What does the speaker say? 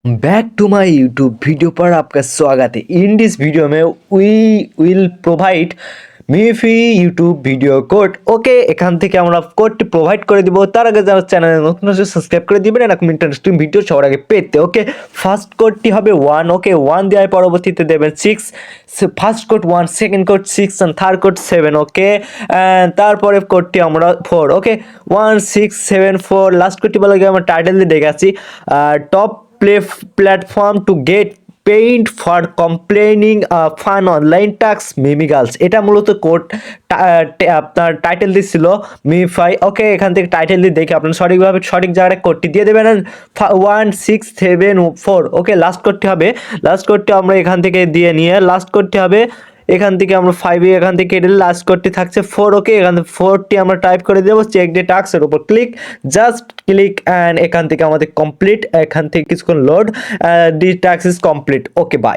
Back to my YouTube video पर आपका स्वागत है। इन दिस वीडियो में वी विल प्रोवाइड মিফি ইউটিউব ভিডিও কোড। ওকে, এখান থেকে আমরা কোডটি প্রোভাইড করে দিব। তার আগে যারা চ্যানেলে নতুন আছে সাবস্ক্রাইব করে দিবেন এরকম ইন্টারেস্টিং ভিডিও সবার আগে পেতে। ওকে, ফার্স্ট কোডটি হবে 1। ওকে, 1 দেওয়ার পরবর্তীতে দেবেন 6। First code 1, second code 6 and third code 7। ওকে, তারপরে কোডটি আমরা 4। ওকে, 1 6 7 4। লাস্ট কোডটি বলে আমরা টাইটেল দিয়ে দেখাচ্ছি, top platform to get paint for complaining fun online task Mimi girls. এটা মূলত কোড আপনার টাইটেল দিচ্ছিল মিফাই। ওকে, এখান থেকে টাইটেল দিয়ে দেখে আপনার সঠিকভাবে সঠিক জায়গায় কোডটি দিয়ে দেবেন 1 6 7 4। ওকে, লাস্ট কোডটি আমরা এখান থেকে দিয়ে নিয়ে লাস্ট কোডটি হবে এখান থেকে আমরা 5 এখান থেকে কেটে লাস্ট কোডটি থাকছে 4। ওকে, এখান থেকে 4টি আমরা টাইপ করে দেবো, চেক ডে টাস্কের উপর ক্লিক, জাস্ট ক্লিক অ্যান্ড এখান থেকে আমাদের কমপ্লিট। এখান থেকে কিছুক্ষণ load, the task is complete. Okay, by.